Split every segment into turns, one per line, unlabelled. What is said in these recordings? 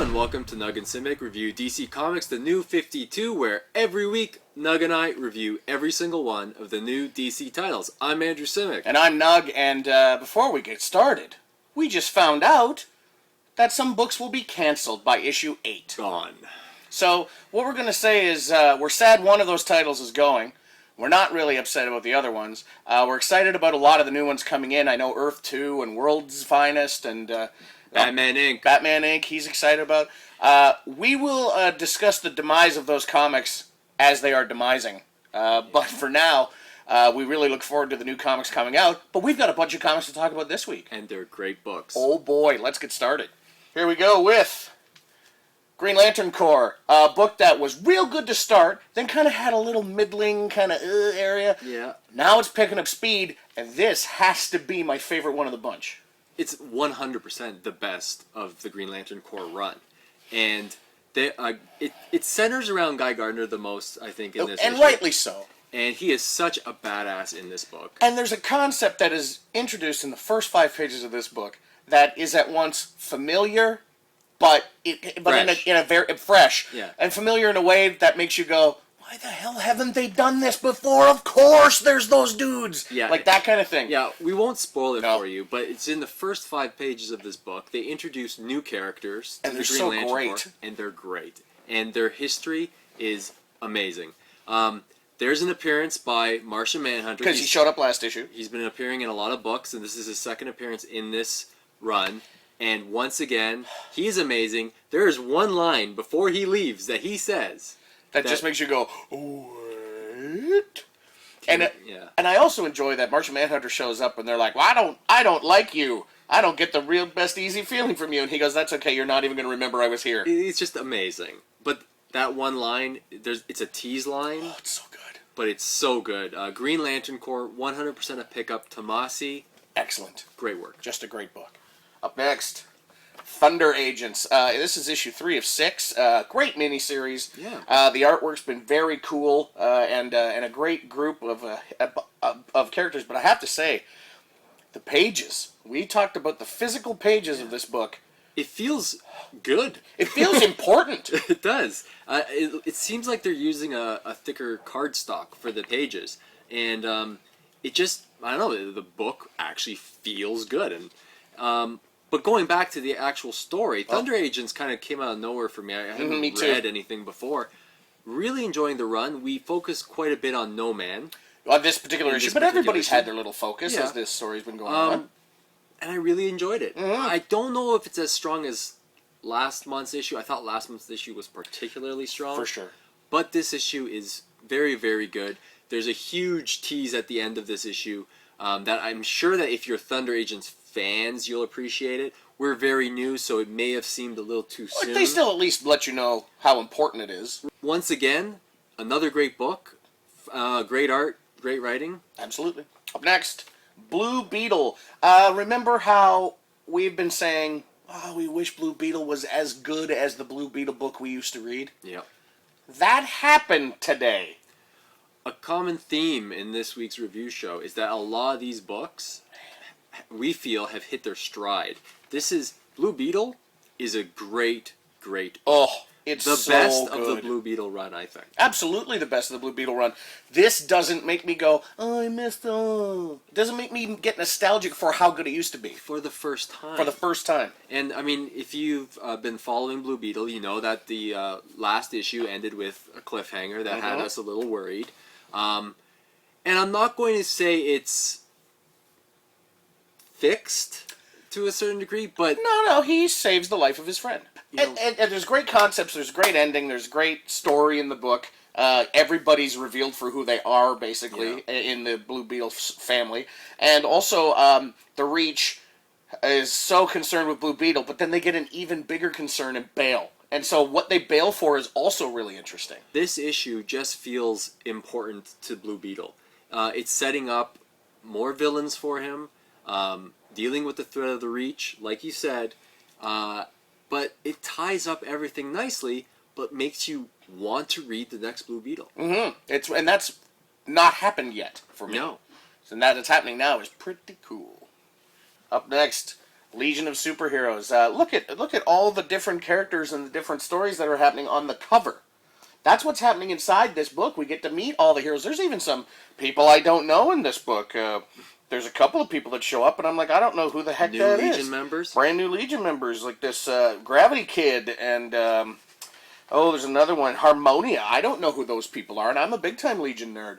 and welcome to Nug and Cymek Review DC Comics, the New 52, where every week Nug and I review every single one of the new DC titles. I'm Andrew Cymek.
And I'm Nug, and before we get started, we just found out that some books will be canceled by issue 8.
Gone.
So, what we're going to say is, we're sad one of those titles is going. We're not really upset about the other ones. We're excited about a lot of the new ones coming in. I know Earth 2 and World's Finest and...
Batman Inc.
Batman Inc. he's excited about. We will discuss the demise of those comics as they are demising. But for now, we really look forward to the new comics coming out. But we've got a bunch of comics to talk about this week.
And they're great books.
Oh boy, let's get started. Here we go with Green Lantern Corps, a book that was real good to start, then kind of had a little middling kind of area.
Yeah.
Now it's picking up speed, and this has to be my favorite one of the bunch.
It's 100% the best of the Green Lantern Corps run. And it centers around Guy Gardner the most, I think, in this
And
issue.
rightly so.
And he is such a badass in this book.
And there's a concept that is introduced in the first 5 pages of this book that is at once familiar, but in a very fresh,
yeah.
And familiar in a way that makes you go, why the hell haven't they done this before? Of course, there's those dudes.
Yeah,
like that kind of thing.
Yeah, we won't spoil it for you, but it's in the first 5 pages of this book. They introduce new characters to the Green Lantern Corps, and they're great. And their history is amazing. There's an appearance by Martian Manhunter.
Because he showed up last issue.
He's been appearing in a lot of books, and this is his second appearance in this run. And once again, he's amazing. There is one line before he leaves that he says...
That just makes you go, what? And
yeah.
And I also enjoy that Martian Manhunter shows up and they're like, well, I don't like you. I don't get the real best easy feeling from you. And he goes, that's okay, you're not even going to remember I was here.
It's just amazing. But that one line, it's a tease line.
Oh, it's so good.
But it's so good. Green Lantern Corps, 100% a pickup. Tomasi.
Excellent.
Great work.
Just a great book. Up next, Thunder Agents. This is issue 3 of 6. Great miniseries.
Yeah.
The artwork's been very cool and a great group of characters. But I have to say, the pages. We talked about the physical pages of this book.
It feels good.
It feels important.
It does. It seems like they're using a thicker cardstock for the pages. And it just, I don't know, the book actually feels good. And but going back to the actual story, Thunder Agents kind of came out of nowhere for me. I hadn't read anything before. Really enjoying the run. We focused quite a bit on No Man.
On this particular issue, but everybody's had their little focus as this story's been going on.
And I really enjoyed it. I don't know if it's as strong as last month's issue. I thought last month's issue was particularly strong.
For sure.
But this issue is very, very good. There's a huge tease at the end of this issue that I'm sure that if you're Thunder Agents fans, you'll appreciate it. We're very new, so it may have seemed a little too soon.
They still at least let you know how important it is.
Once again, another great book. Great art, great writing.
Absolutely. Up next, Blue Beetle. Remember how we've been saying, oh, we wish Blue Beetle was as good as the Blue Beetle book we used to read?
Yeah.
That happened today.
A common theme in this week's review show is that a lot of these books, we feel, have hit their stride. Blue Beetle is a great book.
Oh, it's
the
so
best
good.
of the Blue Beetle run, I think.
Absolutely the best of the Blue Beetle run. This doesn't make me go, oh, I missed it. It doesn't make me get nostalgic for how good it used to be.
For the first time.
For the first time.
And, I mean, if you've been following Blue Beetle, you know that the last issue ended with a cliffhanger that had us a little worried. And I'm not going to say it's fixed to a certain degree, but...
No, he saves the life of his friend. And there's great concepts, there's great ending, there's great story in the book. Everybody's revealed for who they are, basically, in the Blue Beetle family. And also, the Reach is so concerned with Blue Beetle, but then they get an even bigger concern and bail. And so what they bail for is also really interesting.
This issue just feels important to Blue Beetle. It's setting up more villains for him, dealing with the threat of the Reach, like you said, but it ties up everything nicely, but makes you want to read the next Blue Beetle.
And that's not happened yet for me.
No.
So now that's happening now is pretty cool. Up next, Legion of Superheroes. Look at all the different characters and the different stories that are happening on the cover. That's what's happening inside this book. We get to meet all the heroes. There's even some people I don't know in this book. There's a couple of people that show up, and I'm like, I don't know who the heck that is.
New Legion members?
Brand new Legion members, like this Gravity Kid, and there's another one, Harmonia. I don't know who those people are, and I'm a big-time Legion nerd.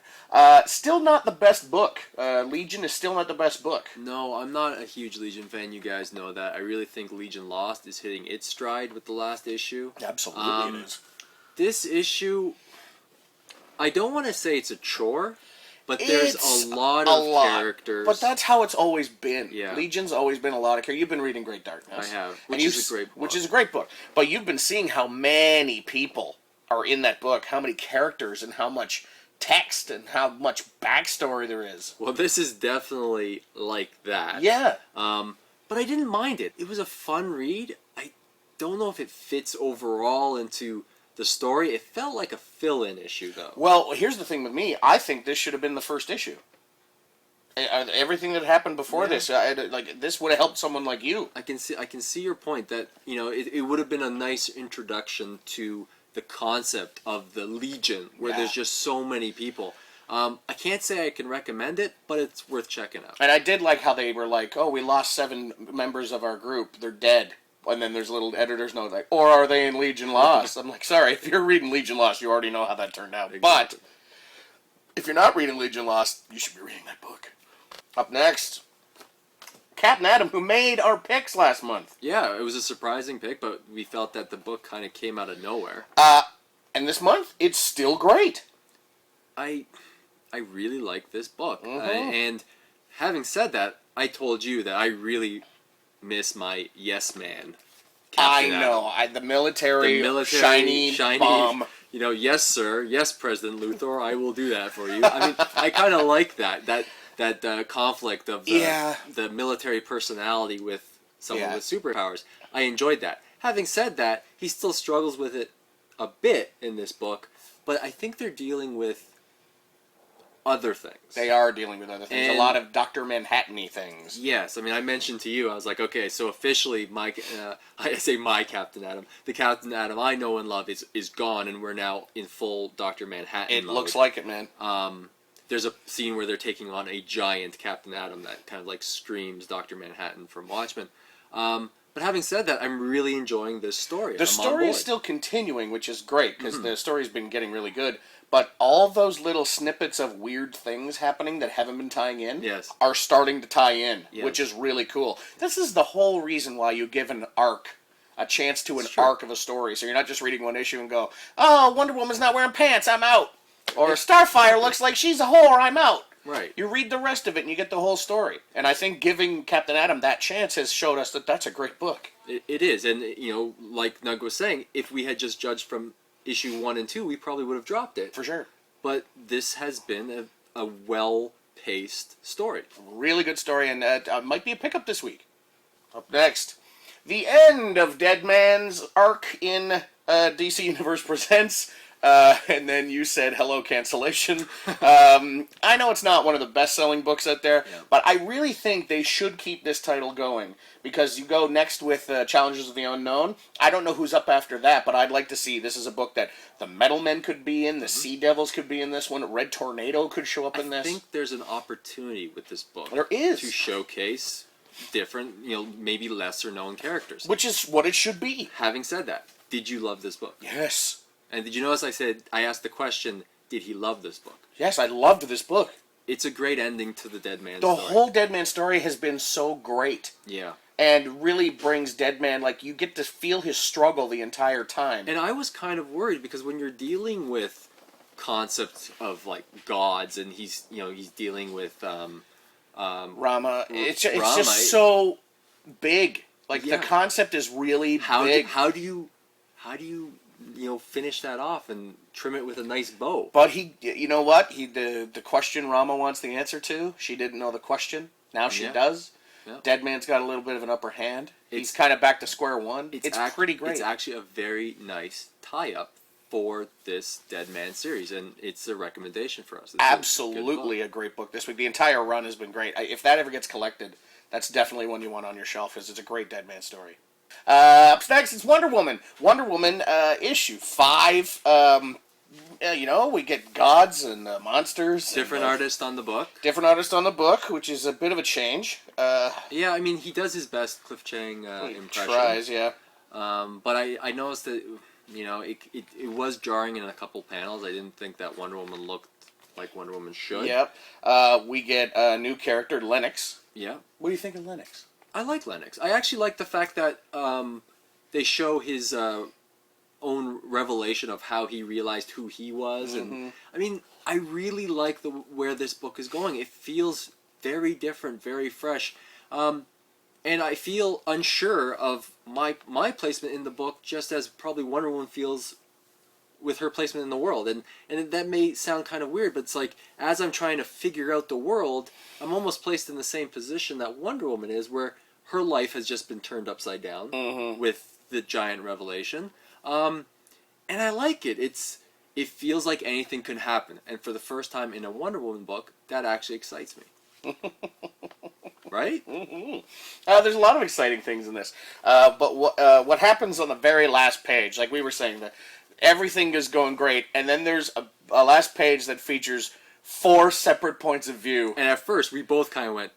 Still not the best book. Legion is still not the best book.
No, I'm not a huge Legion fan. You guys know that. I really think Legion Lost is hitting its stride with the last issue.
Absolutely it is.
This issue, I don't want to say it's a chore, but there's a lot of characters.
But that's how it's always been.
Yeah.
Legion's always been a lot of characters. You've been reading Great Darkness.
I have, which is a great book.
Which is a great book. But you've been seeing how many people are in that book, how many characters, and how much text, and how much backstory there is.
Well, this is definitely like that.
Yeah.
But I didn't mind it. It was a fun read. I don't know if it fits overall into the story. It felt like a fill-in issue, though.
Well, here's the thing with me. I think this should have been the first issue. Everything that happened before this, this would have helped someone like you.
I can see your point that it would have been a nice introduction to the concept of the Legion, where there's just so many people. I can't say I can recommend it, but it's worth checking out.
And I did like how they were like, "Oh, we lost 7 members of our group. They're dead." And then there's a little editor's note like, or are they in Legion Lost? I'm like, sorry, if you're reading Legion Lost, you already know how that turned out. Exactly. But if you're not reading Legion Lost, you should be reading that book. Up next, Captain Atom, who made our picks last month.
Yeah, it was a surprising pick, but we felt that the book kind of came out of nowhere.
And this month, it's still great.
I really like this book.
Mm-hmm.
And having said that, I told you that I really miss my yes man.
Captain Atom. The military shiny bomb.
Yes sir, yes President Luthor, I will do that for you. I mean, I kind of like that conflict of the military personality with someone with superpowers. I enjoyed that. Having said that, he still struggles with it a bit in this book, but I think they're dealing with other things.
They are dealing with other things. A lot of Dr. Manhattan-y things.
Yes, I mean, I mentioned to you, I was like, okay, so officially, I say my Captain Atom, the Captain Atom I know and love is gone, and we're now in full Dr. Manhattan mode.
Looks like it, man.
There's a scene where they're taking on a giant Captain Atom that kind of like screams Dr. Manhattan from Watchmen. But having said that, I'm really enjoying this story.
The story is still continuing, which is great, because the story's been getting really good. But all those little snippets of weird things happening that haven't been tying in are starting to tie in, which is really cool. This is the whole reason why you give an arc, a chance to an arc of a story. So you're not just reading one issue and go, oh, Wonder Woman's not wearing pants, I'm out. Or Starfire looks like she's a whore, I'm out.
Right.
You read the rest of it and you get the whole story. And I think giving Captain Atom that chance has showed us that that's a great book.
It is. And, like Nug was saying, if we had just judged from issue 1 and 2, we probably would have dropped it.
For sure.
But this has been a well-paced story.
Really good story, and might be a pickup this week. Up next, the end of Deadman's arc in DC Universe Presents. And then you said, hello, cancellation. I know it's not one of the best-selling books out there, but I really think they should keep this title going, because you go next with Challenges of the Unknown. I don't know who's up after that, but I'd like to see, this is a book that the Metal Men could be in, the Sea Devils could be in this one, Red Tornado could show up in this.
I think there's an opportunity with this book.
There is.
To showcase different, maybe lesser-known characters.
Which is what it should be.
Having said that, did you love this book?
Yes.
And did you notice I asked the question, did he love this book?
Yes, I loved this book.
It's a great ending to the Deadman
story.
The
whole Deadman story has been so great.
Yeah.
And really brings Deadman, you get to feel his struggle the entire time.
And I was kind of worried, because when you're dealing with concepts of, gods, and he's dealing with,
Rama, it's just so big. The concept is really big.
How do you finish that off and trim it with a nice bow?
But you know what? The question Rama wants the answer to, she didn't know the question. Now she does. Yeah. Deadman's got a little bit of an upper hand. He's kind of back to square one. It's pretty great.
It's actually a very nice tie-up for this Deadman series, and it's a recommendation for us.
Absolutely a great book this week. The entire run has been great. If that ever gets collected, that's definitely one you want on your shelf because it's a great Deadman story. Up next, it's Wonder Woman. Wonder Woman issue 5. We get gods and monsters.
Different artist on the book.
Different artist on the book, which is a bit of a change.
Yeah, I mean, he does his best Cliff Chang impression.
Tries, yeah.
But I noticed that, it was jarring in a couple panels. I didn't think that Wonder Woman looked like Wonder Woman should.
Yep. We get a new character, Lennox.
Yeah.
What do you think of Lennox?
I like Lennox. I actually like the fact that they show his own revelation of how he realized who he was, and I mean, I really like where this book is going. It feels very different, very fresh, and I feel unsure of my placement in the book, just as probably Wonder Woman feels with her placement in the world. And that may sound kind of weird, but it's like, as I'm trying to figure out the world, I'm almost placed in the same position that Wonder Woman is, where her life has just been turned upside down with the giant revelation. And I like it. It feels like anything could happen. And for the first time in a Wonder Woman book, that actually excites me. Right?
There's a lot of exciting things in this. But what happens on the very last page, like we were saying, that everything is going great, and then there's a last page that features 4 separate points of view.
And at first, we both kind of went,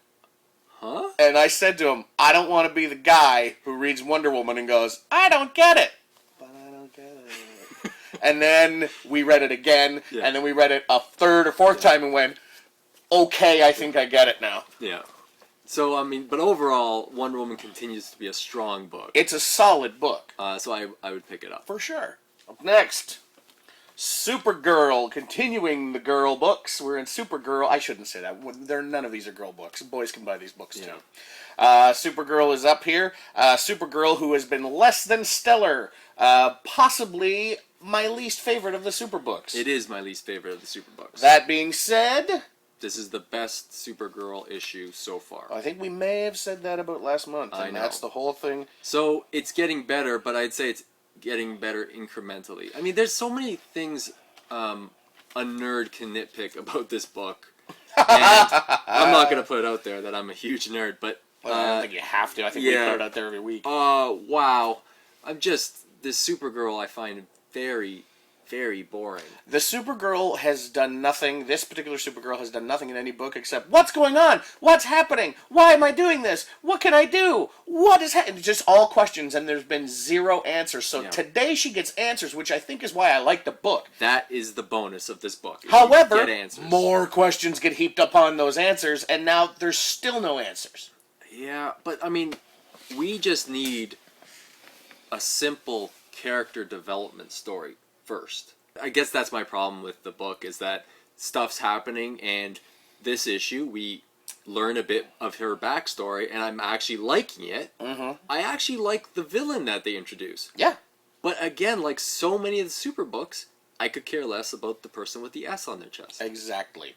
huh?
And I said to him, I don't want to be the guy who reads Wonder Woman and goes, I don't get it. But I don't get it. And then we read it again, and then we read it a third or fourth time and went, okay, I think I get it now.
Yeah. So, I mean, but overall, Wonder Woman continues to be a strong book.
It's a solid book.
So I would pick it up.
For sure. Up next, Supergirl, continuing the girl books. We're in Supergirl. I shouldn't say that. None of these are girl books. Boys can buy these books, too. Supergirl is up here. Supergirl, who has been less than stellar. Possibly my least favorite of the Super books.
It is my least favorite of the Super books.
That being said,
this is the best Supergirl issue so far.
I think we may have said that about last month.
I know.
That's the whole thing.
So it's getting better, but I'd say it's getting better incrementally. I mean, there's so many things a nerd can nitpick about this book. And I'm not going to put it out there that I'm a huge nerd, but...
I don't think you have to. I think we put it out there every week.
Wow. This Supergirl I find very, very boring.
The Supergirl has done nothing, this particular Supergirl has done nothing in any book except, what's going on? What's happening? Why am I doing this? What can I do? What is happening? Just all questions, and there's been 0 answers. So today she gets answers, which I think is why I like the book.
That is the bonus of this book.
However, more questions get heaped upon those answers, and now there's still no answers.
Yeah, but I mean, we just need a simple character development story first. I guess that's my problem with the book, is that stuff's happening, and this issue we learn a bit of her backstory, and I'm actually liking it. I actually like the villain that they introduce.
Yeah.
But again, like so many of the Super books, I could care less about the person with the S on their chest.
Exactly.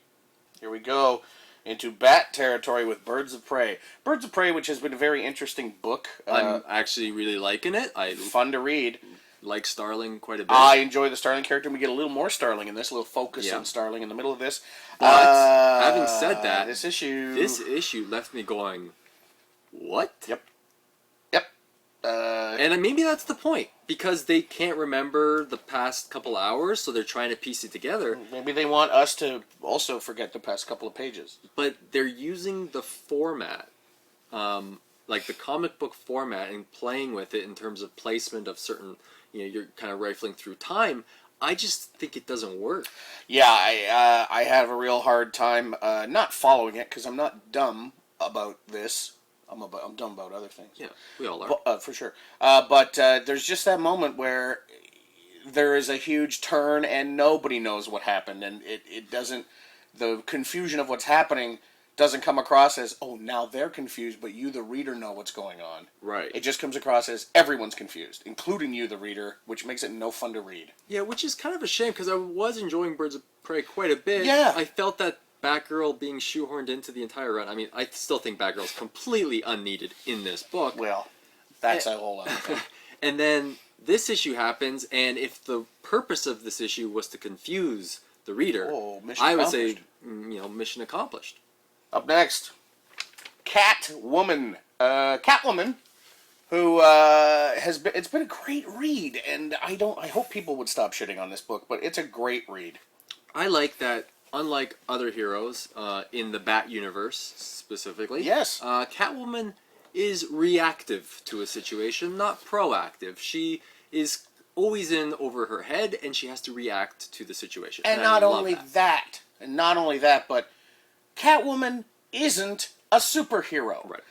Here we go into Bat territory with Birds of Prey. Birds of Prey, which has been a very interesting book.
I'm actually really liking it.
Fun to read.
Like Starling quite a bit.
I enjoy the Starling character, and we get a little more Starling in this, a little focus on Starling in the middle of this.
But having said that,
this issue
left me going, what?
Yep.
And maybe that's the point, because they can't remember the past couple hours, so they're trying to piece it together.
Maybe they want us to also forget the past couple of pages.
But they're using the format, like the comic book format, and playing with it in terms of placement of certain, you're kind of rifling through time. I just think it doesn't work.
Yeah, I have a real hard time not following it, because I'm not dumb about this. I'm dumb about other things.
Yeah, we all are.
For sure. But there's just that moment where there is a huge turn and nobody knows what happened, and it doesn't, the confusion of what's happening doesn't come across as, oh, now they're confused, but you, the reader, know what's going on.
Right.
It just comes across as everyone's confused, including you, the reader, which makes it no fun to read.
Yeah, which is kind of a shame, because I was enjoying Birds of Prey quite a bit.
Yeah.
I felt that Batgirl being shoehorned into the entire run. I mean, I still think Batgirl's completely unneeded in this book.
Well, that's a whole other thing.
And then this issue happens, and if the purpose of this issue was to confuse the reader, I would say, mission accomplished.
Up next, Catwoman. Catwoman, who has been... It's been a great read, and I hope people would stop shitting on this book, but it's a great read.
I like that, unlike other heroes in the Bat universe specifically,
Yes.
Catwoman is reactive to a situation, not proactive. She is always in over her head, and she has to react to the situation.
And
I
not
love
only that, but Catwoman isn't a superhero.
Right.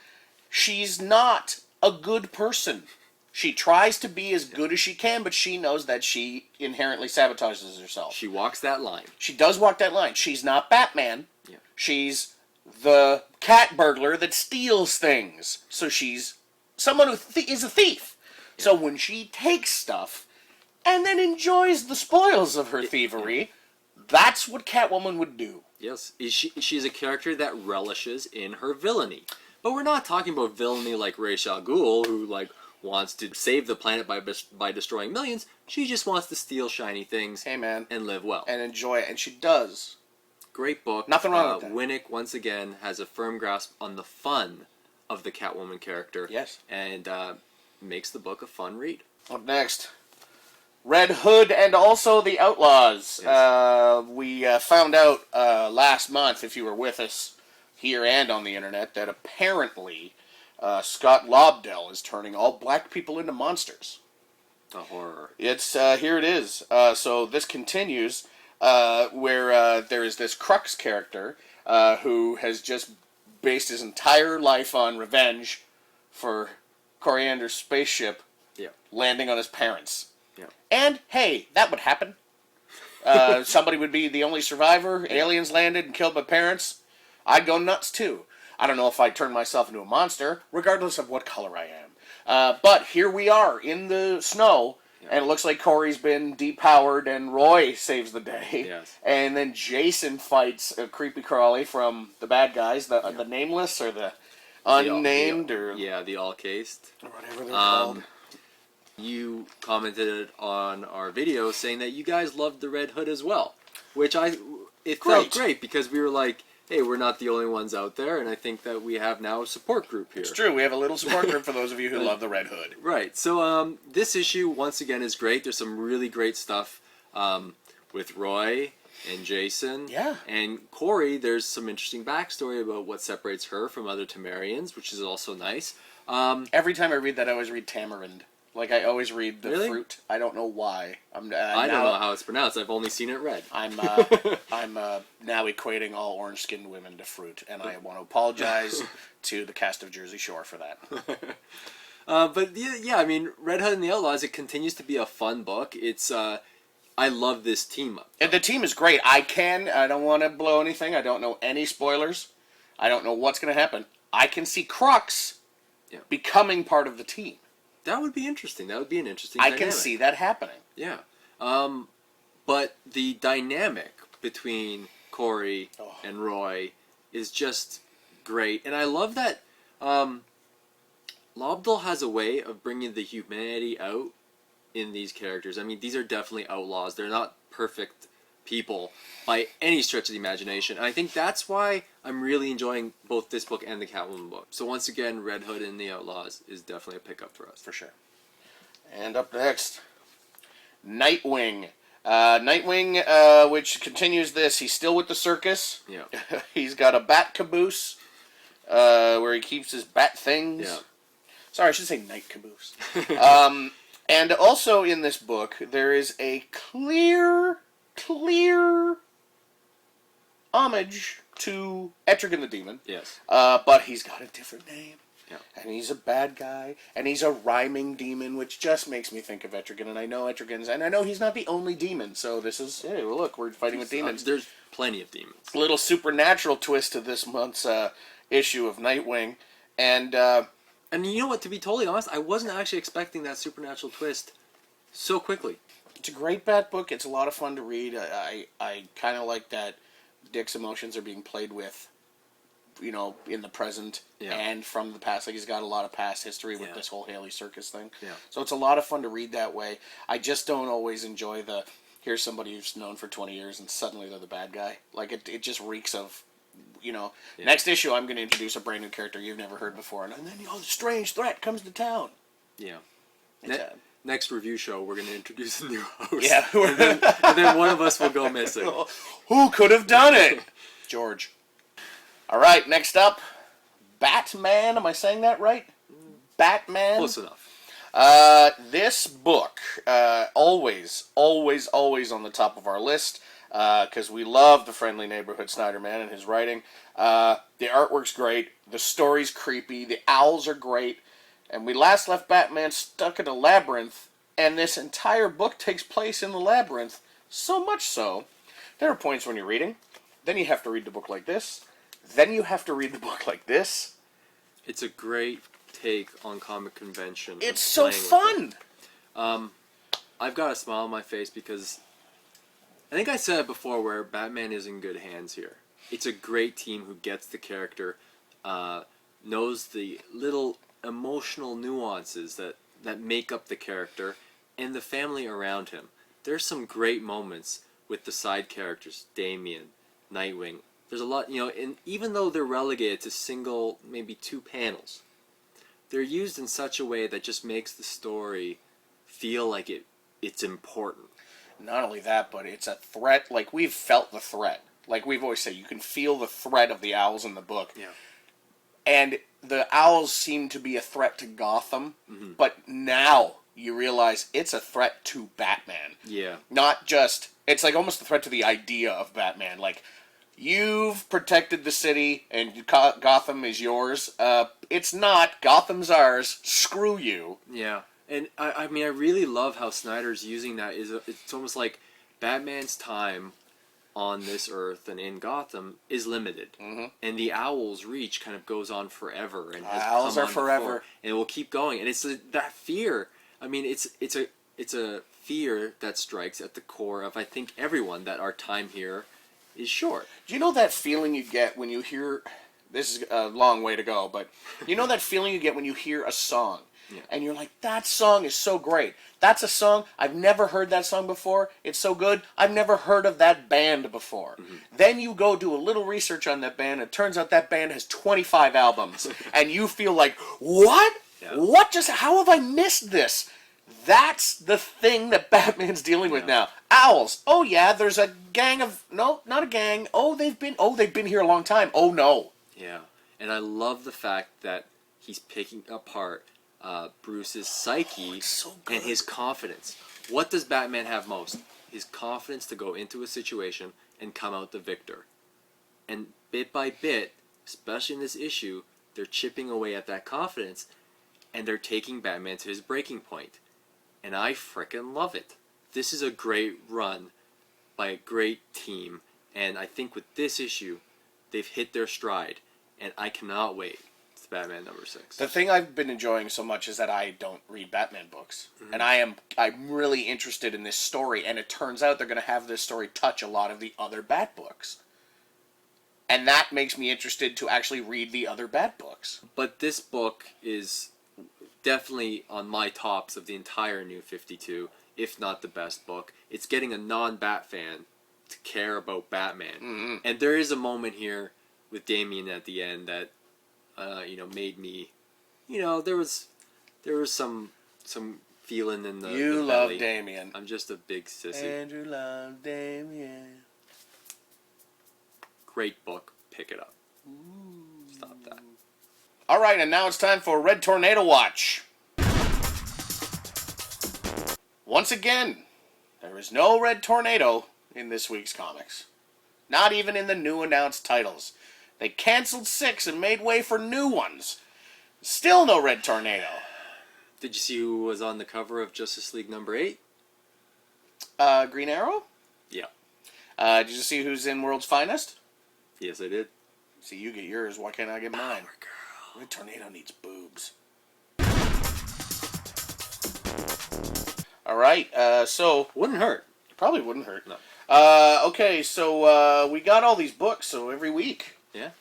She's not a good person. She tries to be as good as she can, but she knows that she inherently sabotages herself.
She walks that line.
She does walk that line. She's not Batman.
Yeah.
She's the cat burglar that steals things. So she's someone who is a thief. Yeah. So when she takes stuff and then enjoys the spoils of her thievery, that's what Catwoman would do.
Yes. She's a character that relishes in her villainy. But we're not talking about villainy like Ra's al Ghul, who wants to save the planet by destroying millions. She just wants to steal shiny things,
hey man,
and live well.
And enjoy it. And she does.
Great book.
Nothing wrong with that.
Winnick, once again, has a firm grasp on the fun of the Catwoman character.
Yes.
And makes the book a fun read.
Up next, Red Hood and also the Outlaws. Yes. We found out last month, if you were with us here and on the internet, that apparently Scott Lobdell is turning all black people into monsters.
A horror.
It's here it is. So this continues where there is this Crux character who has just based his entire life on revenge for Coriander's spaceship landing on his parents. Yeah. And hey, that would happen. Somebody would be the only survivor. Aliens landed and killed my parents. I'd go nuts too. I don't know if I'd turn myself into a monster, regardless of what color I am. But here we are in the snow, and it looks like Corey's been depowered, and Roy saves the day.
Yes.
And then Jason fights a creepy crawly from the bad guys, the nameless or the unnamed
the all cased
or whatever they're called.
You commented on our video saying that you guys loved the Red Hood as well, which felt great because we were like, hey, we're not the only ones out there, and I think that we have now a support group here.
It's true. We have a little support group for those of you who love the Red Hood.
Right. So this issue, once again, is great. There's some really great stuff with Roy and Jason.
Yeah.
And Corey, there's some interesting backstory about what separates her from other Tamarians, which is also nice.
Every time I read that, I always read tamarind. Like, I always read the fruit. I don't know why.
I don't know how it's pronounced. I've only seen it read.
I'm now equating all orange-skinned women to fruit, and I want to apologize to the cast of Jersey Shore for that.
But yeah, I mean, Red Hood and the Outlaws, it continues to be a fun book. It's I love this team up.
And the team is great. I don't want to blow anything. I don't know any spoilers. I don't know what's going to happen. I can see Crux becoming part of the team.
That would be interesting. That would be an interesting dynamic.
I can see that happening.
Yeah. But the dynamic between Corey and Roy is just great. And I love that Lobdell has a way of bringing the humanity out in these characters. I mean, these are definitely outlaws. They're not perfect people by any stretch of the imagination. And I think that's why I'm really enjoying both this book and the Catwoman book. So once again, Red Hood and the Outlaws is definitely a pickup for us.
For sure. And up next, Nightwing. Nightwing, which continues this. He's still with the circus.
Yeah.
He's got a bat caboose where he keeps his bat things.
Yeah.
Sorry, I should say night caboose. And also in this book, there is a clear homage to Etrigan the Demon.
Yes.
But he's got a different name.
Yeah.
And he's a bad guy. And he's a rhyming demon, which just makes me think of Etrigan. And I know Etrigan's... And I know he's not the only demon. So this is... Hey, well, look, we're fighting with demons.
There's plenty of demons.
A little supernatural twist to this month's issue of Nightwing. And
you know what? To be totally honest, I wasn't actually expecting that supernatural twist so quickly.
It's a great Bat book. It's a lot of fun to read. I kind of like that Dick's emotions are being played with, you know, in the present and from the past. Like, he's got a lot of past history with this whole Haley Circus thing.
Yeah.
So it's a lot of fun to read that way. I just don't always enjoy here's somebody who's known for 20 years and suddenly they're the bad guy. Like, it just reeks of Next issue I'm going to introduce a brand new character you've never heard before, and then the strange threat comes to town.
Yeah. Next review show, we're going to introduce a new host.
Yeah.
and then one of us will go missing.
Who could have done it? George. All right, next up, Batman. Am I saying that right? Batman?
Close enough.
This book, always on the top of our list, because we love the friendly neighborhood Snyder Man and his writing. The artwork's great, the story's creepy, the owls are great, and we last left Batman stuck in a labyrinth, and this entire book takes place in the labyrinth, so much so, there are points when you're reading, then you have to read the book like this, then you have to read the book like this.
It's a great take on comic convention.
It's so fun!
I've got a smile on my face because I think I said it before where Batman is in good hands here. It's a great team who gets the character, knows the little emotional nuances that make up the character, and the family around him. There's some great moments with the side characters, Damian, Nightwing. There's a lot, and even though they're relegated to single, maybe 2 panels, they're used in such a way that just makes the story feel like it's important.
Not only that, but it's a threat. Like, we've felt the threat. Like we've always said, you can feel the threat of the owls in the book.
Yeah.
And the owls seem to be a threat to Gotham, but now you realize it's a threat to Batman.
Yeah.
Not just, it's like almost a threat to the idea of Batman. Like, you've protected the city and Gotham is yours. It's not. Gotham's ours. Screw you.
Yeah. And I mean, I really love how Snyder's using that. It's almost like Batman's time on this earth and in Gotham is limited, and the Owl's reach kind of goes on forever, and has
Owls
come
are
on
forever,
before, and it will keep going. And it's that fear. I mean, it's a fear that strikes at the core of, I think, everyone, that our time here is short.
Do you know that feeling you get when you hear? This is a long way to go, but you know that feeling you get when you hear a song. Yeah. And you're like, that song is so great. That's a song, I've never heard that song before. It's so good. I've never heard of that band before. Then you go do a little research on that band, and it turns out that band has 25 albums. And you feel like, what? Yeah. How have I missed this? That's the thing that Batman's dealing with now. Owls. Oh yeah, there's a gang of, no, not a gang. They've been here a long time. Oh no.
Yeah. And I love the fact that he's picking apart Bruce's psyche and his confidence. What does Batman have most? His confidence to go into a situation and come out the victor. And bit by bit, especially in this issue, they're chipping away at that confidence, and they're taking Batman to his breaking point. And I frickin' love it. This is a great run by a great team, and I think with this issue, they've hit their stride, and I cannot wait. Batman #6.
The thing I've been enjoying so much is that I don't read Batman books, and I'm really interested in this story. And it turns out they're going to have this story touch a lot of the other Bat books, and that makes me interested to actually read the other Bat books.
But this book is definitely on my tops of the entire New 52, if not the best book. It's getting a non-Bat fan to care about Batman, and there is a moment here with Damian at the end that. Made me, there was some feeling in the
You
love
belly. Damian.
I'm just a big sissy.
Andrew loved Damian.
Great book. Pick it up. Stop that.
All right, and now it's time for Red Tornado Watch. Once again, there is no Red Tornado in this week's comics. Not even in the new announced titles. They canceled 6 and made way for new ones. Still no Red Tornado.
Did you see who was on the cover of Justice League #8?
Green Arrow?
Yeah.
Did you see who's in World's Finest?
Yes, I did.
See, you get yours. Why can't I get mine?
Power Girl.
Red Tornado needs boobs. All right, so...
Wouldn't hurt.
Probably wouldn't hurt.
No.
Okay, so we got all these books, so every week...
Yeah.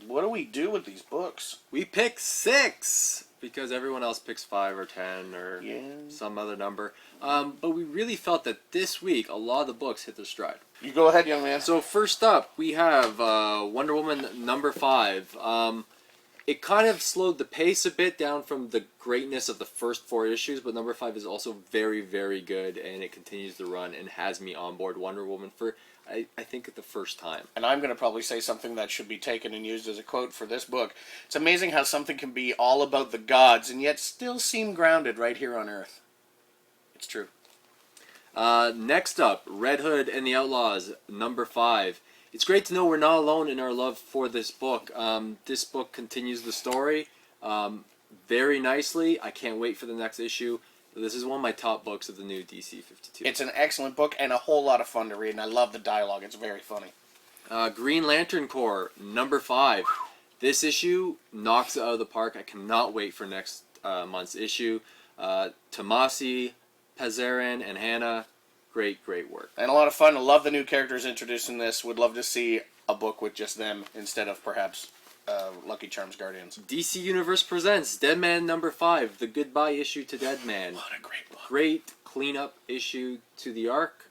What do we do with these books?
We pick 6 because everyone else picks 5 or 10 or
Yeah.
some other number. But we really felt that this week a lot of the books hit their stride.
You go ahead, young man.
So first up, we have Wonder Woman number 5. It kind of slowed the pace a bit down from the greatness of the first 4 issues, but number 5 is also very, very good, and it continues to run and has me on board Wonder Woman for, I think, the first time.
And I'm going to probably say something that should be taken and used as a quote for this book. It's amazing how something can be all about the gods and yet still seem grounded right here on Earth. It's true.
Next up, Red Hood and the Outlaws, number 5. It's great to know we're not alone in our love for this book. This book continues the story very nicely. I can't wait for the next issue. This is one of my top books of the new DC 52.
It's an excellent book and a whole lot of fun to read, and I love the dialogue. It's very funny.
Green Lantern Corps, number 5. This issue knocks it out of the park. I cannot wait for next month's issue. Tomasi, Pazarin, and Hannah, great work.
And a lot of fun. I love the new characters introduced in this. Would love to see a book with just them instead of perhaps Lucky Charms Guardians.
DC Universe presents Deadman number 5, the goodbye issue to Deadman.
What a great book.
Great cleanup issue to the arc.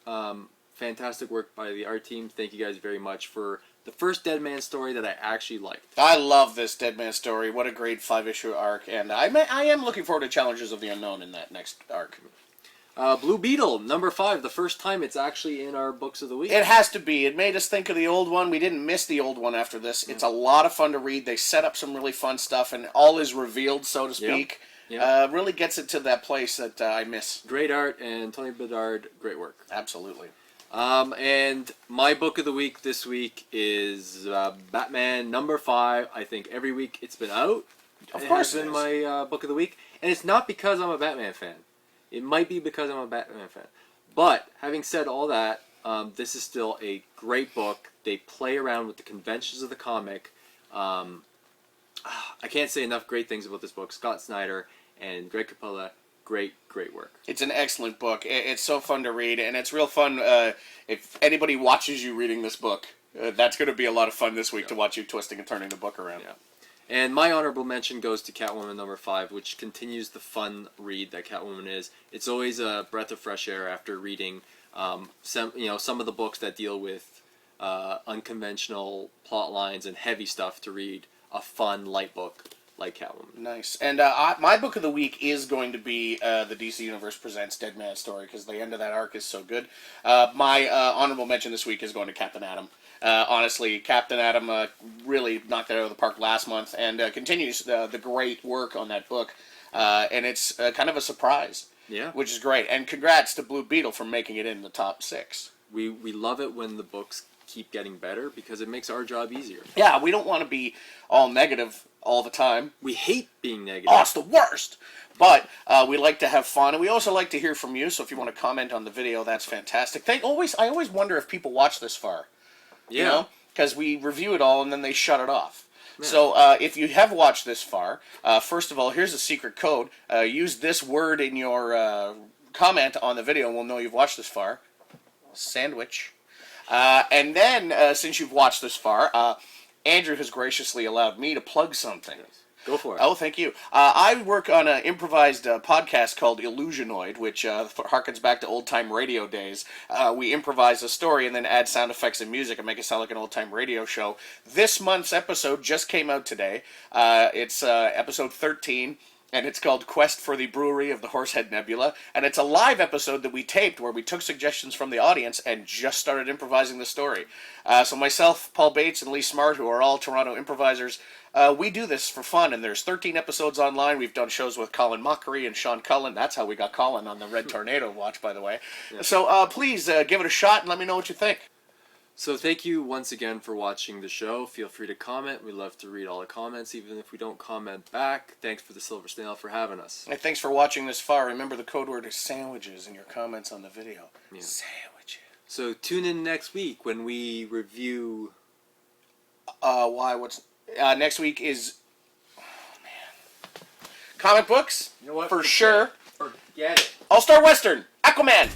Fantastic work by the art team. Thank you guys very much for the first Deadman story that I actually liked.
I love this Deadman story. What a great 5-issue arc. And I am looking forward to Challengers of the Unknown in that next arc.
Blue Beetle, number 5, the first time it's actually in our books of the week.
It has to be. It made us think of the old one. We didn't miss the old one after this. It's a lot of fun to read. They set up some really fun stuff, and all is revealed, so to speak.
Yep.
Really gets it to that place that I miss.
Great art, and Tony Bedard, great work.
Absolutely.
And my book of the week this week is Batman number 5. I think every week it's been out.
Of course
it has been my book of the week. And it's not because I'm a Batman fan. It might be because I'm a Batman fan. But, having said all that, this is still a great book. They play around with the conventions of the comic. I can't say enough great things about this book. Scott Snyder and Greg Capullo, great work.
It's an excellent book. It's so fun to read, and it's real fun if anybody watches you reading this book. That's going to be a lot of fun this week to watch you twisting and turning the book around.
Yeah. And my honorable mention goes to Catwoman number 5, which continues the fun read that Catwoman is. It's always a breath of fresh air after reading some of the books that deal with unconventional plot lines and heavy stuff to read a fun, light book like Catwoman.
Nice. And my book of the week is going to be the DC Universe Presents Deadman story, because the end of that arc is so good. My honorable mention this week is going to Captain Atom. Honestly, Captain Atom really knocked it out of the park last month, and continues the great work on that book. And it's kind of a surprise, which is great. And congrats to Blue Beetle for making it in the top 6.
We love it when the books keep getting better because it makes our job easier.
Yeah, we don't want to be all negative all the time.
We hate being negative.
Oh, it's the worst! But we like to have fun, and we also like to hear from you, so if you want to comment on the video, that's fantastic. I always wonder if people watch this far.
Yeah.
You know? Because we review it all and then they shut it off. Yeah. So if you have watched this far, first of all, here's a secret code. Use this word in your comment on the video and we'll know you've watched this far. Sandwich. And then, since you've watched this far, Andrew has graciously allowed me to plug something.
Yes. Go for it.
Oh, thank you. I work on an improvised podcast called Illusionoid, which harkens back to old-time radio days. We improvise a story and then add sound effects and music and make it sound like an old-time radio show. This month's episode just came out today. It's episode 13. And it's called Quest for the Brewery of the Horsehead Nebula. And it's a live episode that we taped where we took suggestions from the audience and just started improvising the story. So myself, Paul Bates, and Lee Smart, who are all Toronto improvisers, we do this for fun. And there's 13 episodes online. We've done shows with Colin Mockery and Sean Cullen. That's how we got Colin on the Red Tornado watch, by the way. Yeah. So please give it a shot and let me know what you think.
So thank you once again for watching the show. Feel free to comment. We love to read all the comments, even if we don't comment back. Thanks for the Silver Snail for having us.
And thanks for watching this far. Remember the code word is sandwiches in your comments on the video. Yeah. Sandwiches.
So tune in next week when we review...
next week is... Oh, man. Comic books?
You know what?
For sure.
Forget it.
All-Star Western. Aquaman.